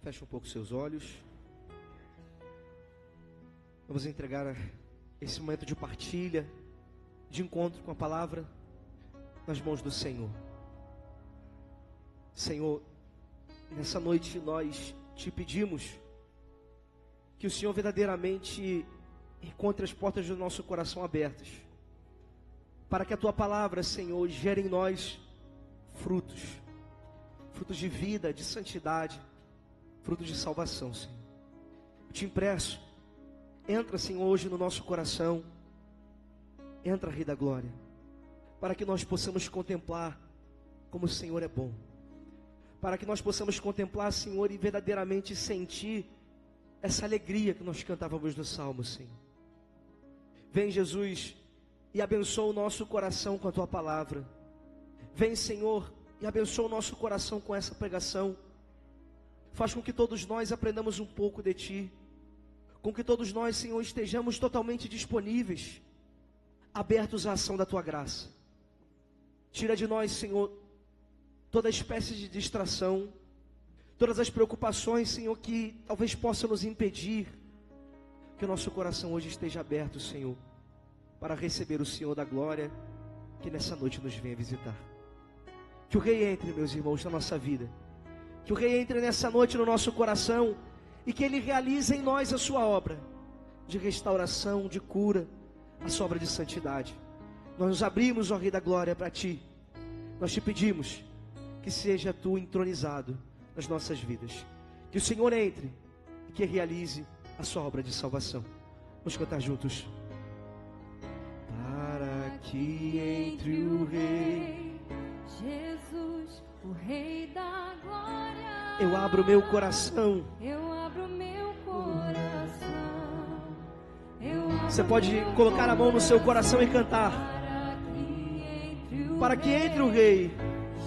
Feche um pouco seus olhos. Vamos entregar esse momento de partilha, de encontro com a palavra, nas mãos do Senhor. Senhor, nessa noite nós te pedimos que o Senhor verdadeiramente encontre as portas do nosso coração abertas, para que a tua palavra, Senhor, gere em nós frutos de vida, de santidade, frutos de salvação, Senhor. Eu te impresso, entra, Senhor, hoje no nosso coração, entra, Rei da Glória, para que nós possamos contemplar como o Senhor é bom, para que nós possamos contemplar, Senhor, e verdadeiramente sentir essa alegria que nós cantávamos no Salmo, Senhor. Vem, Jesus, e abençoa o nosso coração com a tua palavra. Vem, Senhor, e abençoa o nosso coração com essa pregação. Faz com que todos nós aprendamos um pouco de ti, com que todos nós, Senhor, estejamos totalmente disponíveis, abertos à ação da tua graça. Tira de nós, Senhor, toda espécie de distração, todas as preocupações, Senhor, que talvez possam nos impedir, que o nosso coração hoje esteja aberto, Senhor, para receber o Senhor da glória, que nessa noite nos venha visitar. Que o Rei entre, meus irmãos, na nossa vida, que o Rei entre nessa noite no nosso coração, e que Ele realize em nós a sua obra, de restauração, de cura, a sua obra de santidade. Nós nos abrimos, ó Rei da glória, para Ti. Nós te pedimos que seja Tu entronizado nas nossas vidas, que o Senhor entre e que realize a sua obra de salvação. Vamos cantar juntos. Para que entre o Rei Jesus, o Rei da glória. Eu abro meu coração. Eu abro meu coração. Você pode colocar a mão no seu coração e cantar. Para que entre o Rei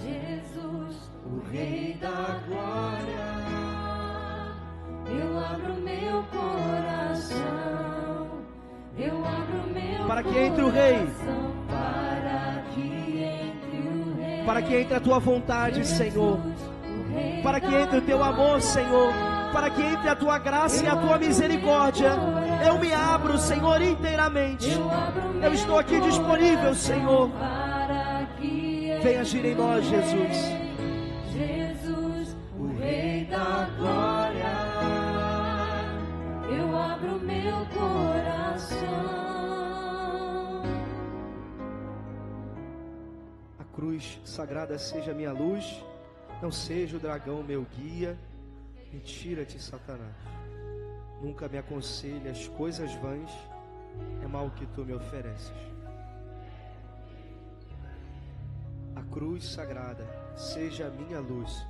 Jesus, o Rei da glória. eu abro meu coração. Eu abro meu Para que entre o Rei. coração. Para que entre o Rei. Para que entre a tua vontade, Senhor. O Rei Para que entre o teu amor, Senhor. Para que entre a tua graça e a tua misericórdia. Eu me abro, Senhor, inteiramente. Eu estou aqui disponível, Senhor. para que Venha agir em nós, Jesus. Jesus, o Rei da glória. Eu abro meu coração. A cruz sagrada seja minha luz, não seja o dragão meu guia. Retira-te, Satanás. Nunca me aconselhe as coisas vãs, é mal que tu me ofereces. A cruz sagrada seja a minha luz,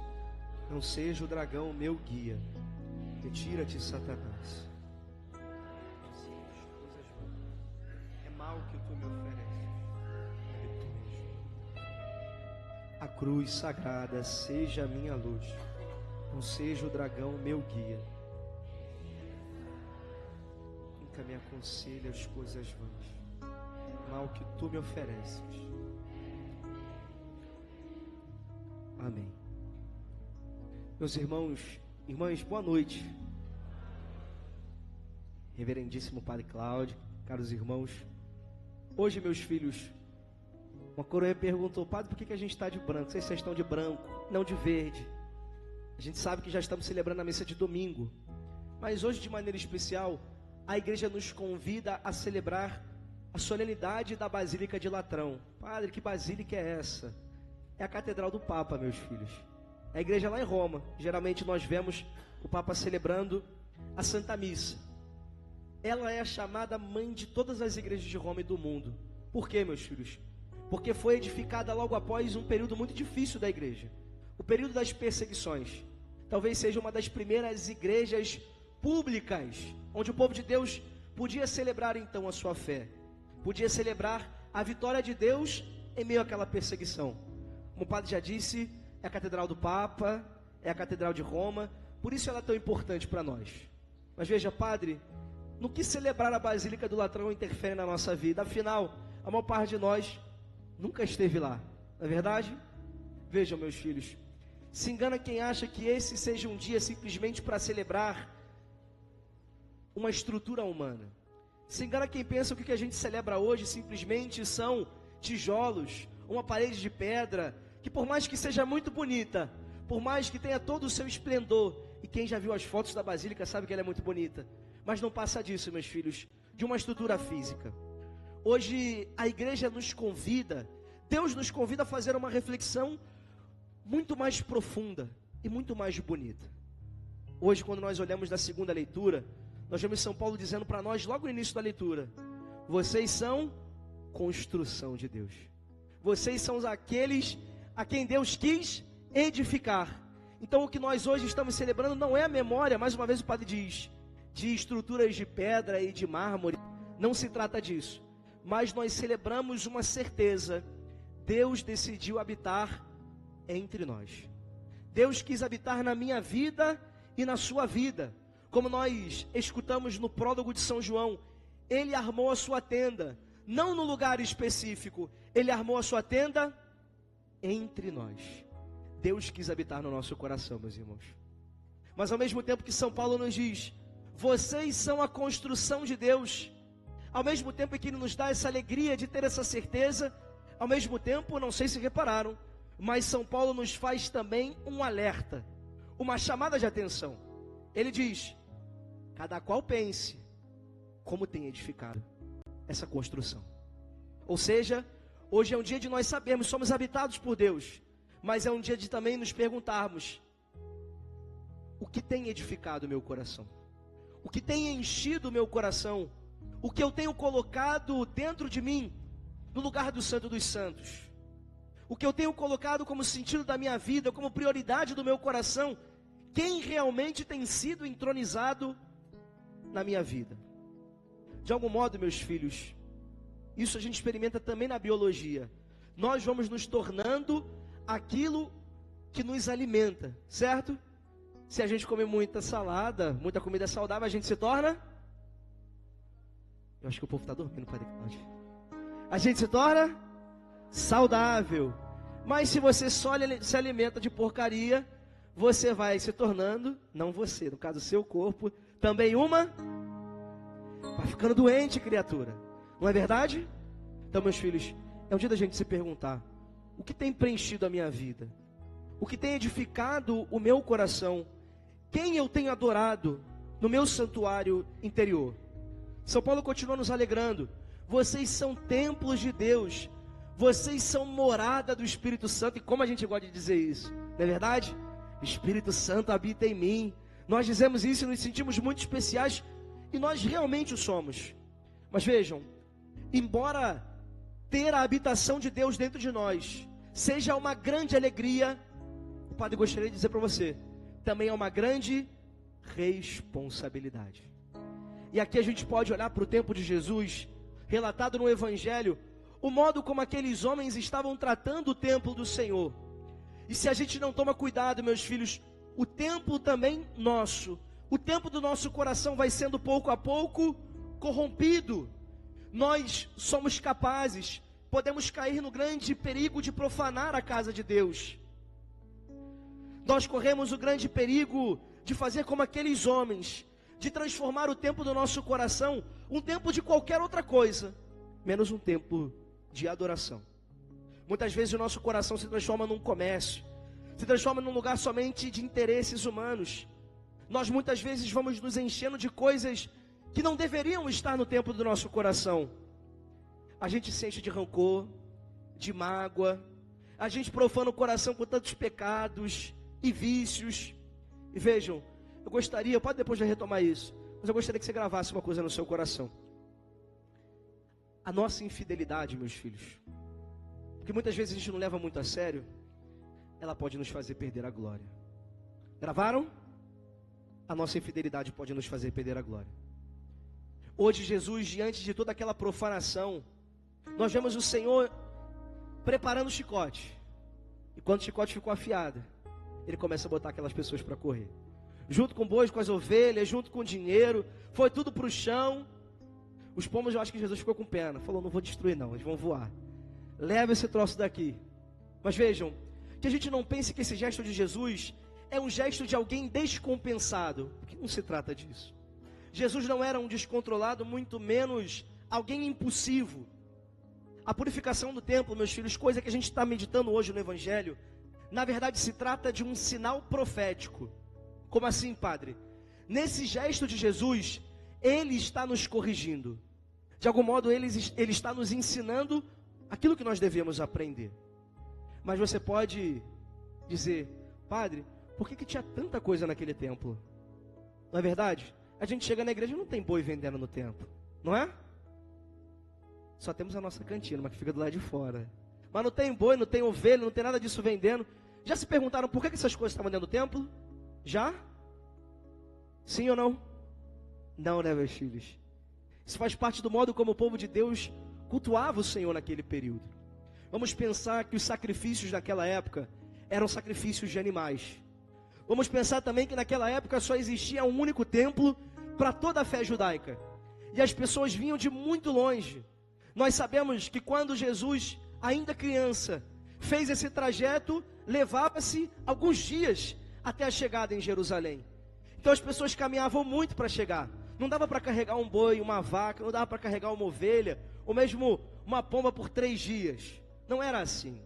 não seja o dragão meu guia. Retira-te, Satanás. É mal que tu me ofereces. A cruz sagrada seja a minha luz, não seja o dragão meu guia. Nunca me aconselhe as coisas vãs, mal que tu me ofereces. Amém. Meus irmãos, irmãs, boa noite. Reverendíssimo Padre Cláudio, caros irmãos. Hoje, meus filhos, uma coroa perguntou: Padre, por que a gente está de branco? Vocês estão de branco, não de verde. A gente sabe que já estamos celebrando a missa de domingo, mas hoje, de maneira especial, a igreja nos convida a celebrar a solenidade da Basílica de Latrão. Padre, que basílica é essa? É a Catedral do Papa, meus filhos. É a igreja lá em Roma. Geralmente nós vemos o Papa celebrando a Santa Missa. Ela é a chamada mãe de todas as igrejas de Roma e do mundo. Por quê, meus filhos? Porque foi edificada logo após um período muito difícil da igreja. O período das perseguições. Talvez seja uma das primeiras igrejas públicas, onde o povo de Deus podia celebrar então a sua fé. Podia celebrar a vitória de Deus em meio àquela perseguição. Como o padre já disse, é a Catedral do Papa, é a Catedral de Roma, por isso ela é tão importante para nós. Mas veja, padre, no que celebrar a Basílica do Latrão interfere na nossa vida? Afinal, a maior parte de nós nunca esteve lá, não é verdade? Vejam, meus filhos, Se engana quem acha que esse seja um dia simplesmente para celebrar uma estrutura humana. Se engana quem pensa que o que a gente celebra hoje simplesmente são tijolos, uma parede de pedra, que por mais que seja muito bonita, por mais que tenha todo o seu esplendor, e quem já viu as fotos da Basílica sabe que ela é muito bonita, mas não passa disso, meus filhos, de uma estrutura física. Hoje a igreja nos convida, Deus nos convida a fazer uma reflexão muito mais profunda e muito mais bonita. Hoje, quando nós olhamos da segunda leitura, nós vemos São Paulo dizendo para nós, logo no início da leitura: vocês são construção de Deus. Vocês são aqueles a quem Deus quis edificar. Então o que nós hoje estamos celebrando não é a memória, mais uma vez o padre diz, de estruturas de pedra e de mármore. Não se trata disso. Mas nós celebramos uma certeza: Deus decidiu habitar entre nós. Deus quis habitar na minha vida e na sua vida. Como nós escutamos no prólogo de São João, Ele armou a sua tenda, não no lugar específico, Ele armou a sua tenda entre nós. Deus quis habitar no nosso coração, meus irmãos. Mas ao mesmo tempo que São Paulo nos diz, vocês são a construção de Deus, ao mesmo tempo que Ele nos dá essa alegria de ter essa certeza, ao mesmo tempo, não sei se repararam, mas São Paulo nos faz também um alerta, uma chamada de atenção. Ele diz, cada qual pense como tem edificado essa construção. Ou seja, hoje é um dia de nós sabermos, somos habitados por Deus, mas é um dia de também nos perguntarmos, o que tem edificado o meu coração? O que tem enchido o meu coração? O que eu tenho colocado dentro de mim, no lugar do Santo dos Santos? O que eu tenho colocado como sentido da minha vida, como prioridade do meu coração? Quem realmente tem sido entronizado na minha vida? De algum modo, meus filhos, isso a gente experimenta também na biologia. Nós vamos nos tornando aquilo que nos alimenta, certo? Se a gente come muita salada, muita comida saudável, a gente se torna... Eu acho que o povo está dormindo, Padre Cláudio. A gente se torna saudável. Mas se você só se alimenta de porcaria, você vai se tornando, não você, no caso o seu corpo, também vai ficando doente, criatura. Não é verdade? Então, meus filhos, é um dia da gente se perguntar, o que tem preenchido a minha vida? O que tem edificado o meu coração? Quem eu tenho adorado no meu santuário interior? São Paulo continua nos alegrando. Vocês são templos de Deus. Vocês são morada do Espírito Santo. E como a gente gosta de dizer isso, não é verdade? Espírito Santo habita em mim. Nós dizemos isso e nos sentimos muito especiais. E nós realmente o somos. Mas vejam, embora ter a habitação de Deus dentro de nós seja uma grande alegria, o padre gostaria de dizer para você, também é uma grande responsabilidade. E aqui a gente pode olhar para o tempo de Jesus, relatado no Evangelho, o modo como aqueles homens estavam tratando o templo do Senhor. E se a gente não toma cuidado, meus filhos, o templo também nosso, o templo do nosso coração vai sendo pouco a pouco corrompido. Nós somos capazes, podemos cair no grande perigo de profanar a casa de Deus. Nós corremos o grande perigo de fazer como aqueles homens, de transformar o templo do nosso coração um templo de qualquer outra coisa, menos um templo de adoração. Muitas vezes o nosso coração se transforma num comércio, se transforma num lugar somente de interesses humanos. Nós muitas vezes vamos nos enchendo de coisas que não deveriam estar no templo do nosso coração. A gente se enche de rancor, de mágoa, a gente profana o coração com tantos pecados e vícios. E vejam, eu gostaria, pode depois já retomar isso, mas eu gostaria que você gravasse uma coisa no seu coração. A nossa infidelidade, meus filhos, porque muitas vezes a gente não leva muito a sério, ela pode nos fazer perder a glória. Gravaram? A nossa infidelidade pode nos fazer perder a glória. Hoje Jesus, diante de toda aquela profanação, nós vemos o Senhor preparando o chicote. E quando o chicote ficou afiado, Ele começa a botar aquelas pessoas para correr. Junto com bois, com as ovelhas, junto com o dinheiro, foi tudo para o chão. Os pomos, eu acho que Jesus ficou com pena. Falou, não vou destruir não, eles vão voar. Leva esse troço daqui. Mas vejam, que a gente não pense que esse gesto de Jesus é um gesto de alguém descompensado, porque não se trata disso. Jesus não era um descontrolado, muito menos alguém impulsivo. A purificação do templo, meus filhos, coisa que a gente está meditando hoje no Evangelho, na verdade se trata de um sinal profético. Como assim, padre? Nesse gesto de Jesus, Ele está nos corrigindo. De algum modo, Ele está nos ensinando aquilo que nós devemos aprender. Mas você pode dizer, padre, por que tinha tanta coisa naquele templo? Não é verdade? A gente chega na igreja e não tem boi vendendo no templo, não é? Só temos a nossa cantina, mas que fica do lado de fora. Mas não tem boi, não tem ovelha, não tem nada disso vendendo. Já se perguntaram por que essas coisas estavam dentro do templo? Já? Sim ou não? Não, né, meus filhos? Isso faz parte do modo como o povo de Deus cultuava o Senhor naquele período. Vamos pensar que os sacrifícios naquela época eram sacrifícios de animais. Vamos pensar também que naquela época só existia um único templo para toda a fé judaica. E as pessoas vinham de muito longe. Nós sabemos que quando Jesus, ainda criança, fez esse trajeto, levava-se alguns dias até a chegada em Jerusalém. Então as pessoas caminhavam muito para chegar. Não dava para carregar um boi, uma vaca, não dava para carregar uma ovelha, ou mesmo uma pomba por 3 dias. Não era assim.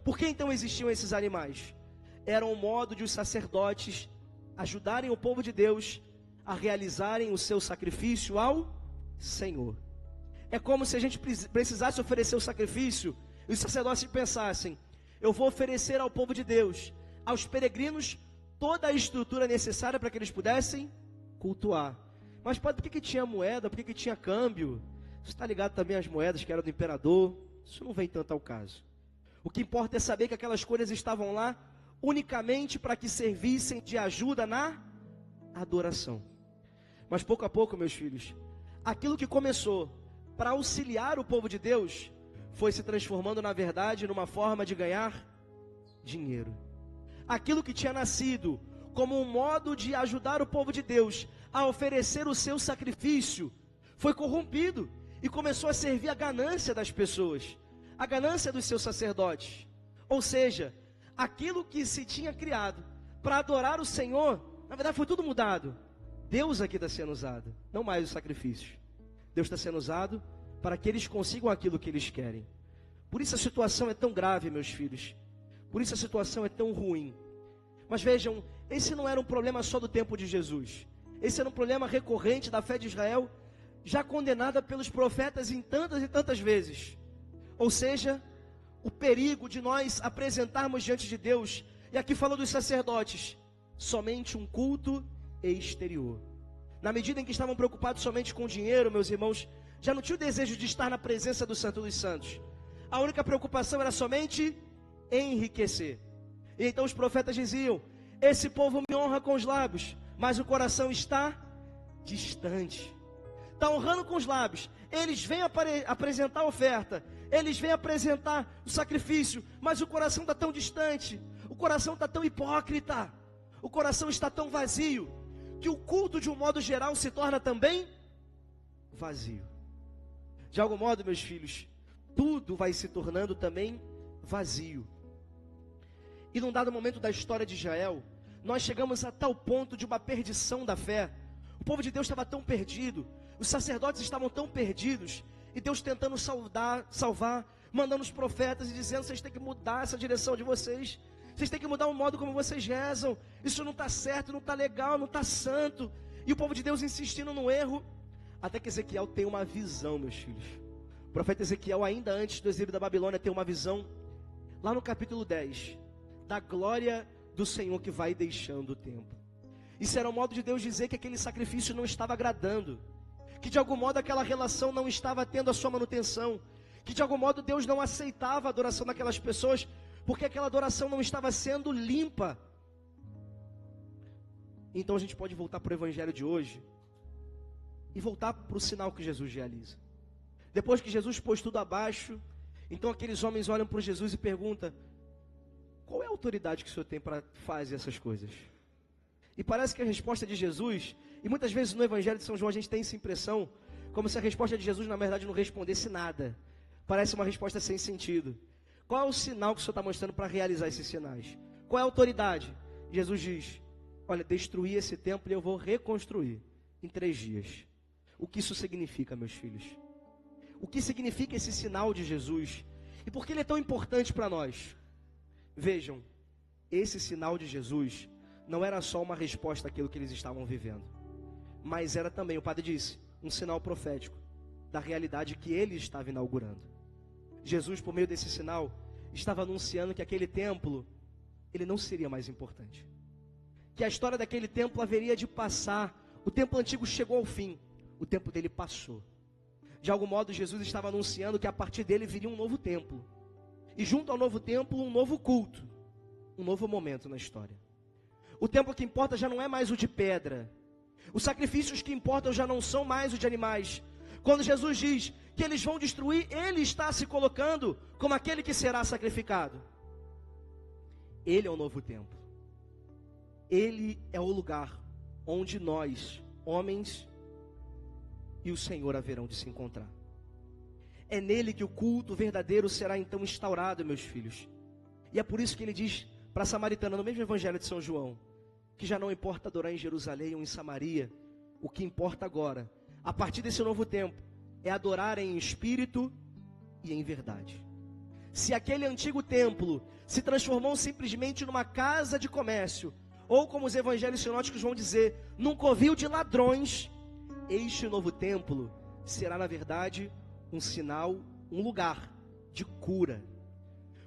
Por que então existiam esses animais? Era um modo de os sacerdotes ajudarem o povo de Deus a realizarem o seu sacrifício ao Senhor. É como se a gente precisasse oferecer o sacrifício e os sacerdotes pensassem, eu vou oferecer ao povo de Deus, aos peregrinos, toda a estrutura necessária para que eles pudessem cultuar. Mas por que tinha moeda? Por que tinha câmbio? Você está ligado também às moedas que eram do imperador? Isso não vem tanto ao caso. O que importa é saber que aquelas coisas estavam lá unicamente para que servissem de ajuda na adoração. Mas pouco a pouco, meus filhos, aquilo que começou para auxiliar o povo de Deus foi se transformando, na verdade, numa forma de ganhar dinheiro. Aquilo que tinha nascido como um modo de ajudar o povo de Deus a oferecer o seu sacrifício foi corrompido e começou a servir a ganância das pessoas, a ganância dos seus sacerdotes. Ou seja, aquilo que se tinha criado para adorar o Senhor, na verdade foi tudo mudado. Deus aqui está sendo usado, não mais os sacrifícios. Deus está sendo usado para que eles consigam aquilo que eles querem. Por isso a situação é tão grave, meus filhos. Por isso a situação é tão ruim. Mas vejam, esse não era um problema só do tempo de Jesus. Esse era um problema recorrente da fé de Israel, já condenada pelos profetas em tantas e tantas vezes. Ou seja, o perigo de nós apresentarmos diante de Deus, e aqui falando dos sacerdotes, somente um culto exterior. Na medida em que estavam preocupados somente com o dinheiro, meus irmãos, já não tinha o desejo de estar na presença do Santo dos Santos. A única preocupação era somente enriquecer. E então os profetas diziam, esse povo me honra com os lábios, mas o coração está distante. Está honrando com os lábios, eles vêm apresentar a oferta, eles vêm apresentar o sacrifício, mas o coração está tão distante, o coração está tão hipócrita, o coração está tão vazio, que o culto de um modo geral se torna também vazio. De algum modo, meus filhos, tudo vai se tornando também vazio. E num dado momento da história de Israel, nós chegamos a tal ponto de uma perdição da fé. O povo de Deus estava tão perdido, os sacerdotes estavam tão perdidos, e Deus tentando salvar, mandando os profetas e dizendo, vocês têm que mudar essa direção de vocês, vocês têm que mudar o modo como vocês rezam, isso não está certo, não está legal, não está santo. E o povo de Deus insistindo no erro, até que Ezequiel tem uma visão, meus filhos. O profeta Ezequiel, ainda antes do exílio da Babilônia, tem uma visão, lá no capítulo 10, da glória do Senhor que vai deixando o templo. Isso era um modo de Deus dizer que aquele sacrifício não estava agradando, que de algum modo aquela relação não estava tendo a sua manutenção, que de algum modo Deus não aceitava a adoração daquelas pessoas, porque aquela adoração não estava sendo limpa. Então a gente pode voltar para o evangelho de hoje e voltar para o sinal que Jesus realiza. Depois que Jesus pôs tudo abaixo, então aqueles homens olham para Jesus e perguntam, qual é a autoridade que o Senhor tem para fazer essas coisas? E parece que a resposta de Jesus, e muitas vezes no evangelho de São João a gente tem essa impressão, como se a resposta de Jesus na verdade não respondesse nada. Parece uma resposta sem sentido. Qual é o sinal que o Senhor está mostrando para realizar esses sinais? Qual é a autoridade? Jesus diz, olha, destruí esse templo e eu vou reconstruir em 3 dias. O que isso significa, meus filhos? O que significa esse sinal de Jesus? E por que ele é tão importante para nós? Vejam, esse sinal de Jesus não era só uma resposta àquilo que eles estavam vivendo, mas era também, o padre disse, um sinal profético da realidade que ele estava inaugurando. Jesus, por meio desse sinal, estava anunciando que aquele templo, ele não seria mais importante. Que a história daquele templo haveria de passar. O templo antigo chegou ao fim, o tempo dele passou. De algum modo, Jesus estava anunciando que a partir dele viria um novo templo. E junto ao novo templo, um novo culto. Um novo momento na história. O templo que importa já não é mais o de pedra. Os sacrifícios que importam já não são mais os de animais. Quando Jesus diz que eles vão destruir, ele está se colocando como aquele que será sacrificado. Ele é o novo templo. Ele é o lugar onde nós, homens e o Senhor haverão de se encontrar. É nele que o culto verdadeiro será então instaurado, meus filhos. E é por isso que ele diz para a samaritana, no mesmo evangelho de São João, que já não importa adorar em Jerusalém ou em Samaria, o que importa agora, a partir desse novo tempo, é adorar em espírito e em verdade. Se aquele antigo templo se transformou simplesmente numa casa de comércio, ou como os evangelhos sinóticos vão dizer, num covil de ladrões, este novo templo será na verdade um sinal, um lugar de cura.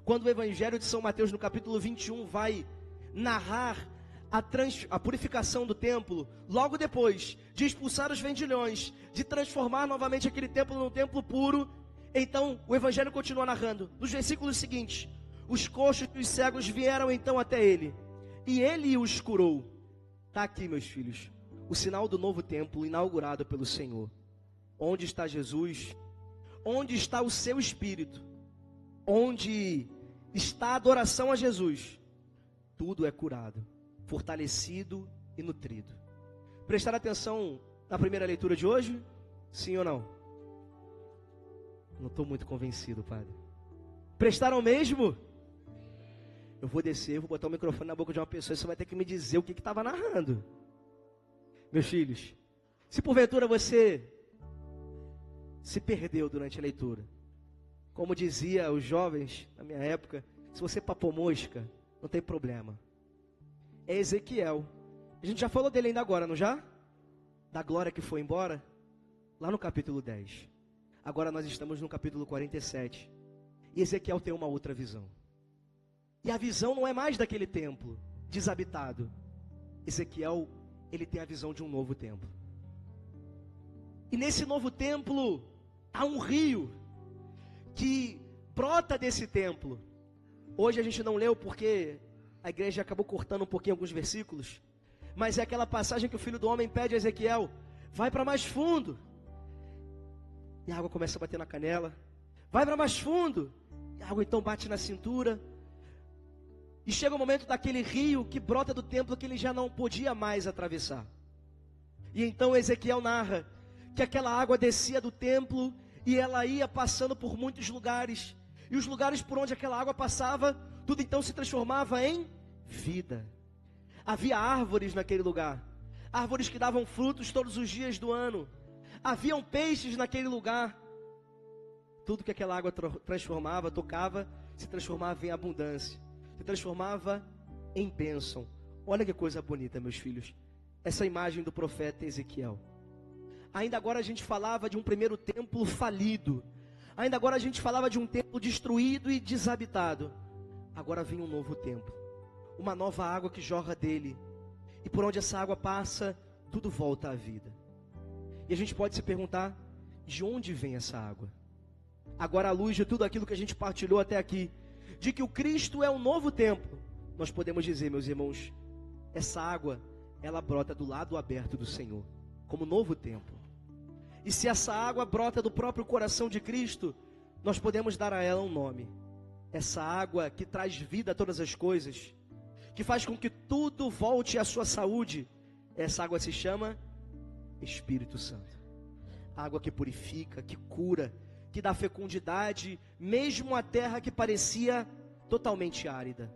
Quando o evangelho de São Mateus no capítulo 21 vai narrar a purificação do templo, logo depois de expulsar os vendilhões, de transformar novamente aquele templo num templo puro, então o evangelho continua narrando, nos versículos seguintes, os coxos e os cegos vieram então até ele, e ele os curou. Está aqui, meus filhos, o sinal do novo templo inaugurado pelo Senhor. Onde está Jesus? Onde está o seu Espírito? Onde está a adoração a Jesus? Tudo é curado, fortalecido e nutrido. Prestaram atenção na primeira leitura de hoje? Sim ou não? Não estou muito convencido, padre. Prestaram mesmo? Eu vou descer, vou botar o microfone na boca de uma pessoa e você vai ter que me dizer o que estava narrando. Meus filhos, se porventura você se perdeu durante a leitura, como dizia os jovens na minha época, se você papou mosca, não tem problema. É Ezequiel. A gente já falou dele ainda agora, não já? Da glória que foi embora, lá no capítulo 10. Agora nós estamos no capítulo 47. E Ezequiel tem uma outra visão. E a visão não é mais daquele templo desabitado. Ezequiel, ele tem a visão de um novo templo. E nesse novo templo há um rio que brota desse templo. Hoje a gente não leu porque a igreja acabou cortando um pouquinho alguns versículos, mas é aquela passagem que o Filho do Homem pede a Ezequiel, vai para mais fundo. E a água começa a bater na canela. Vai para mais fundo. E a água então bate na cintura. E chega o momento daquele rio que brota do templo que ele já não podia mais atravessar. E então Ezequiel narra que aquela água descia do templo e ela ia passando por muitos lugares. E os lugares por onde aquela água passava, tudo então se transformava em vida. Havia árvores naquele lugar. Árvores que davam frutos todos os dias do ano. Haviam peixes naquele lugar. Tudo que aquela água transformava, tocava, se transformava em abundância. Se transformava em bênção. Olha que coisa bonita, meus filhos. Essa imagem do profeta Ezequiel. Ainda agora a gente falava de um primeiro templo falido. Ainda agora a gente falava de um templo destruído e desabitado. Agora vem um novo templo. Uma nova água que jorra dele. E por onde essa água passa, tudo volta à vida. E a gente pode se perguntar, de onde vem essa água? Agora, à luz de tudo aquilo que a gente partilhou até aqui, de que o Cristo é um novo templo, nós podemos dizer, meus irmãos, essa água, ela brota do lado aberto do Senhor, como novo templo. E se essa água brota do próprio coração de Cristo, nós podemos dar a ela um nome. Essa água que traz vida a todas as coisas, que faz com que tudo volte à sua saúde, essa água se chama Espírito Santo. Água que purifica, que cura, que dá fecundidade, mesmo a terra que parecia totalmente árida.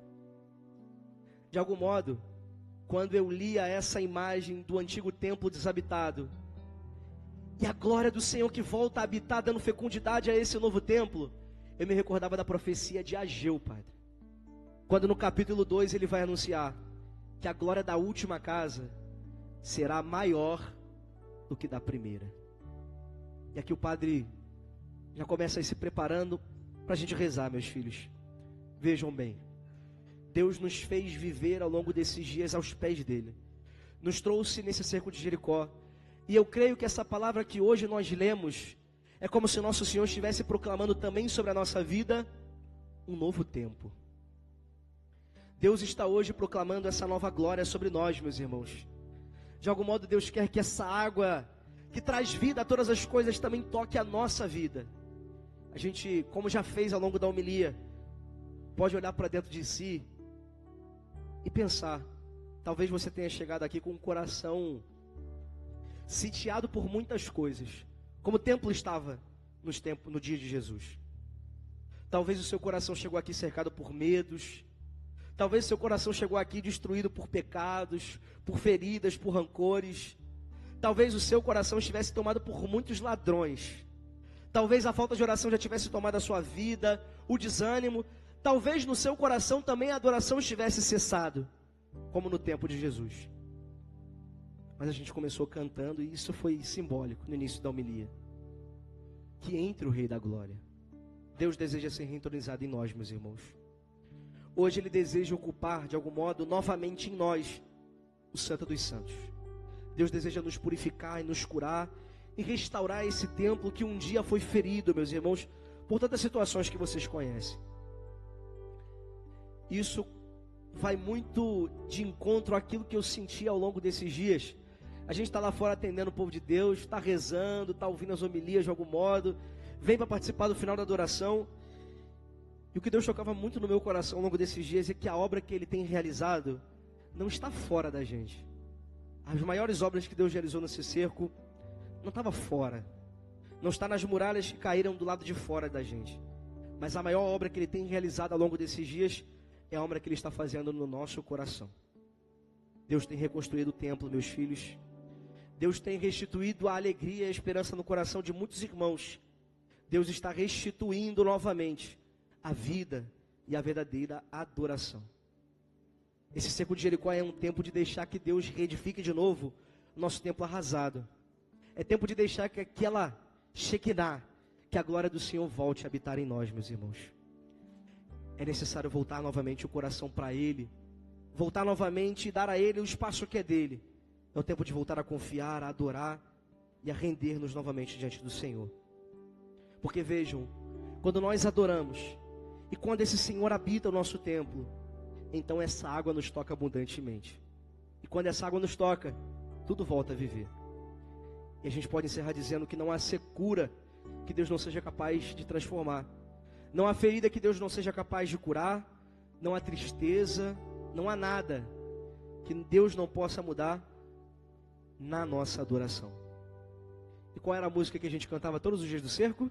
De algum modo, quando eu lia essa imagem do antigo templo desabitado, e a glória do Senhor que volta a habitar, dando fecundidade a esse novo templo, eu me recordava da profecia de Ageu, Padre. Quando no capítulo 2 ele vai anunciar que a glória da última casa será maior do que da primeira. E aqui o Padre já começa a ir se preparando para a gente rezar, meus filhos. Vejam bem, Deus nos fez viver ao longo desses dias aos pés dele. Nos trouxe nesse cerco de Jericó. E eu creio que essa palavra que hoje nós lemos é como se nosso Senhor estivesse proclamando também sobre a nossa vida um novo tempo. Deus está hoje proclamando essa nova glória sobre nós, meus irmãos. De algum modo Deus quer que essa água que traz vida a todas as coisas também toque a nossa vida. A gente, como já fez ao longo da homilia, pode olhar para dentro de si e pensar, talvez você tenha chegado aqui com um coração sitiado por muitas coisas, como o templo estava no dia de Jesus. Talvez o seu coração chegou aqui cercado por medos, talvez o seu coração chegou aqui destruído por pecados, por feridas, por rancores. Talvez o seu coração estivesse tomado por muitos ladrões. Talvez a falta de oração já tivesse tomado a sua vida, o desânimo. Talvez no seu coração também a adoração estivesse cessado, como no tempo de Jesus. Mas a gente começou cantando e isso foi simbólico no início da homilia. Que entre o Rei da Glória. Deus deseja ser reentronizado em nós, meus irmãos. Hoje Ele deseja ocupar, de algum modo, novamente em nós, o Santo dos Santos. Deus deseja nos purificar e nos curar e restaurar esse templo que um dia foi ferido, meus irmãos, por tantas situações que vocês conhecem. Isso vai muito de encontro àquilo que eu senti ao longo desses dias. A gente está lá fora atendendo o povo de Deus, está rezando, está ouvindo as homilias de algum modo, vem para participar do final da adoração. E o que Deus tocava muito no meu coração ao longo desses dias é que a obra que Ele tem realizado não está fora da gente. As maiores obras que Deus realizou nesse cerco não estava fora, não está nas muralhas que caíram do lado de fora da gente. Mas a maior obra que Ele tem realizado ao longo desses dias é a obra que Ele está fazendo no nosso coração. Deus tem reconstruído o templo, meus filhos. Deus tem restituído a alegria e a esperança no coração de muitos irmãos. Deus está restituindo novamente a vida e a verdadeira adoração. Esse cerco de Jericó é um tempo de deixar que Deus reedifique de novo o nosso templo arrasado. É tempo de deixar que aquela Shekinah, que a glória do Senhor volte a habitar em nós, meus irmãos. É necessário voltar novamente o coração para Ele, voltar novamente e dar a Ele o espaço que é dele. É o tempo de voltar a confiar, a adorar e a render-nos novamente diante do Senhor. Porque vejam, quando nós adoramos e quando esse Senhor habita o nosso templo, então essa água nos toca abundantemente. E quando essa água nos toca, tudo volta a viver. E a gente pode encerrar dizendo que não há secura que Deus não seja capaz de transformar. Não há ferida que Deus não seja capaz de curar. Não há tristeza, não há nada que Deus não possa mudar na nossa adoração. E qual era a música que a gente cantava todos os dias do cerco?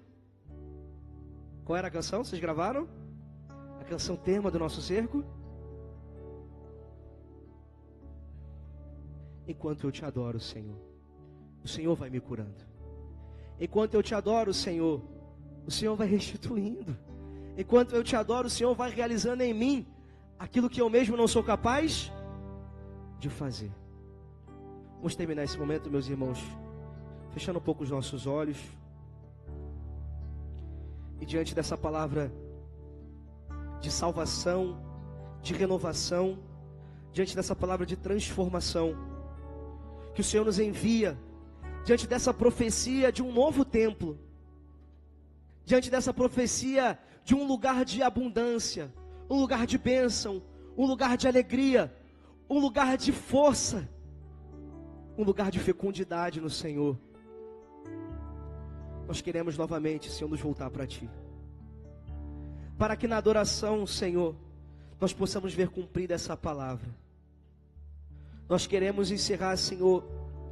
Qual era a canção? Vocês gravaram? A canção tema do nosso cerco? Enquanto eu te adoro, Senhor, o Senhor vai me curando. Enquanto eu te adoro, Senhor, o Senhor vai restituindo. Enquanto eu te adoro, o Senhor vai realizando em mim aquilo que eu mesmo não sou capaz de fazer. Vamos terminar esse momento, meus irmãos, fechando um pouco os nossos olhos. E diante dessa palavra de salvação, de renovação, diante dessa palavra de transformação que o Senhor nos envia, diante dessa profecia de um novo templo, diante dessa profecia de um lugar de abundância, um lugar de bênção, um lugar de alegria, um lugar de força, um lugar de fecundidade no Senhor. Nós queremos novamente, Senhor, nos voltar para Ti, para que na adoração, Senhor, nós possamos ver cumprida essa palavra. Nós queremos encerrar, Senhor,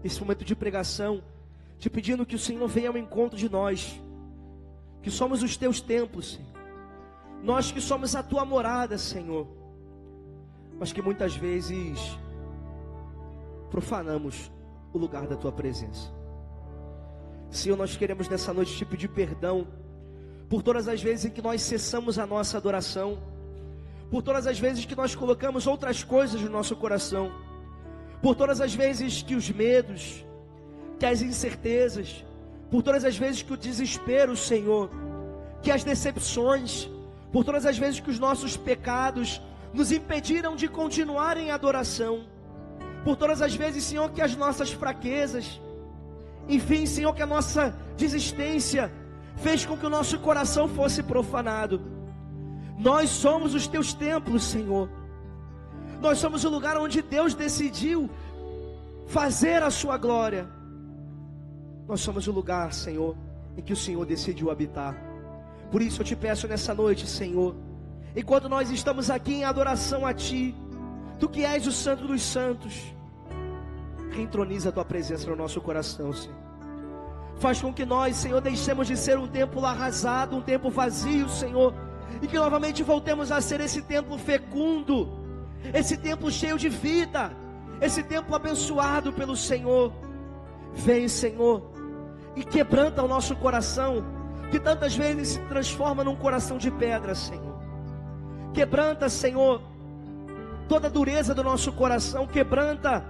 esse momento de pregação, te pedindo que o Senhor venha ao encontro de nós, que somos os teus templos, Senhor. Nós que somos a tua morada, Senhor, mas que muitas vezes profanamos o lugar da tua presença. Senhor, nós queremos nessa noite te pedir perdão por todas as vezes em que nós cessamos a nossa adoração, por todas as vezes que nós colocamos outras coisas no nosso coração, por todas as vezes que os medos, que as incertezas, por todas as vezes que o desespero, Senhor, que as decepções, por todas as vezes que os nossos pecados nos impediram de continuar em adoração, por todas as vezes, Senhor, que as nossas fraquezas, enfim, Senhor, que a nossa desistência fez com que o nosso coração fosse profanado. Nós somos os teus templos, Senhor. Nós somos o lugar onde Deus decidiu fazer a sua glória. Nós somos o lugar, Senhor, em que o Senhor decidiu habitar. Por isso eu te peço nessa noite, Senhor, enquanto nós estamos aqui em adoração a Ti, Tu que és o Santo dos Santos, reentroniza a Tua presença no nosso coração, Senhor. Faz com que nós, Senhor, deixemos de ser um templo arrasado, um templo vazio, Senhor, e que novamente voltemos a ser esse templo fecundo, esse templo cheio de vida, esse templo abençoado pelo Senhor. Vem, Senhor, e quebranta o nosso coração, que tantas vezes se transforma num coração de pedra, Senhor. Quebranta, Senhor, toda a dureza do nosso coração, quebranta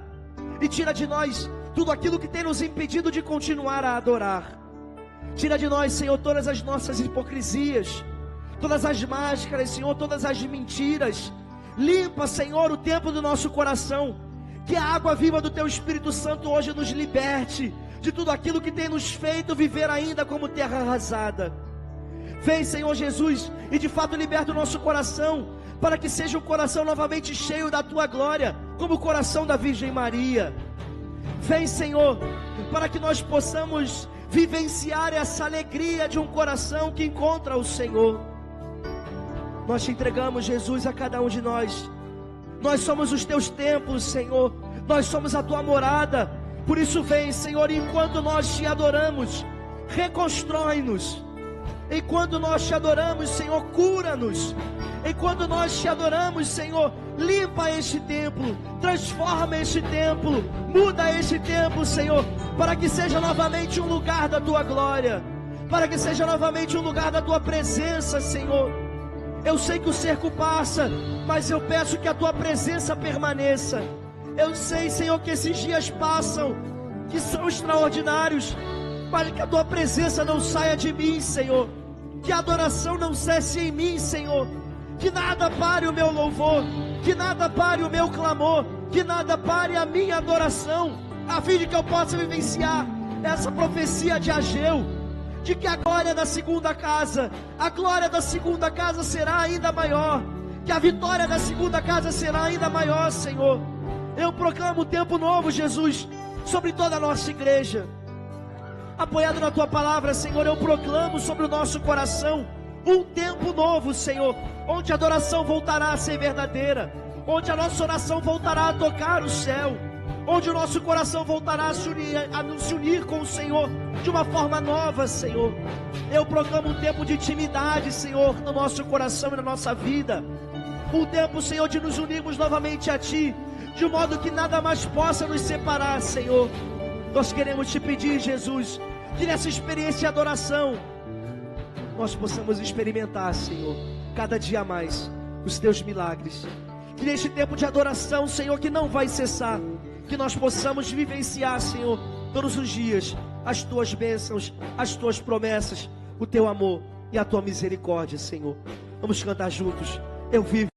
e tira de nós tudo aquilo que tem nos impedido de continuar a adorar. Tira de nós, Senhor, todas as nossas hipocrisias, todas as máscaras, Senhor, todas as mentiras. Limpa, Senhor, o templo do nosso coração, que a água viva do Teu Espírito Santo hoje nos liberte de tudo aquilo que tem nos feito viver ainda como terra arrasada. Vem, Senhor Jesus, e de fato liberta o nosso coração, para que seja um coração novamente cheio da Tua glória, como o coração da Virgem Maria. Vem, Senhor, para que nós possamos vivenciar essa alegria de um coração que encontra o Senhor. Nós te entregamos, Jesus, a cada um de nós. Nós somos os Teus templos, Senhor. Nós somos a Tua morada. Por isso vem, Senhor, enquanto nós Te adoramos, reconstrói-nos. Enquanto nós Te adoramos, Senhor, cura-nos. Enquanto nós Te adoramos, Senhor, limpa este templo, transforma este templo, muda este templo, Senhor, para que seja novamente um lugar da Tua glória, para que seja novamente um lugar da Tua presença, Senhor. Eu sei que o cerco passa, mas eu peço que a Tua presença permaneça. Eu sei, Senhor, que esses dias passam, que são extraordinários, mas que a Tua presença não saia de mim, Senhor, que a adoração não cesse em mim, Senhor, que nada pare o meu louvor, que nada pare o meu clamor, que nada pare a minha adoração, a fim de que eu possa vivenciar essa profecia de Ageu, de que a glória da segunda casa, a glória da segunda casa será ainda maior, que a vitória da segunda casa será ainda maior, Senhor. Eu proclamo um tempo novo, Jesus, sobre toda a nossa igreja. Apoiado na Tua palavra, Senhor, eu proclamo sobre o nosso coração um tempo novo, Senhor, onde a adoração voltará a ser verdadeira, onde a nossa oração voltará a tocar o céu, onde o nosso coração voltará a nos unir com o Senhor de uma forma nova, Senhor. Eu proclamo um tempo de intimidade, Senhor, no nosso coração e na nossa vida, um tempo, Senhor, de nos unirmos novamente a Ti, de modo que nada mais possa nos separar, Senhor. Nós queremos Te pedir, Jesus, que nessa experiência de adoração nós possamos experimentar, Senhor, cada dia mais os Teus milagres. Que neste tempo de adoração, Senhor, que não vai cessar, que nós possamos vivenciar, Senhor, todos os dias as Tuas bênçãos, as Tuas promessas, o Teu amor e a Tua misericórdia, Senhor. Vamos cantar juntos. Eu vivo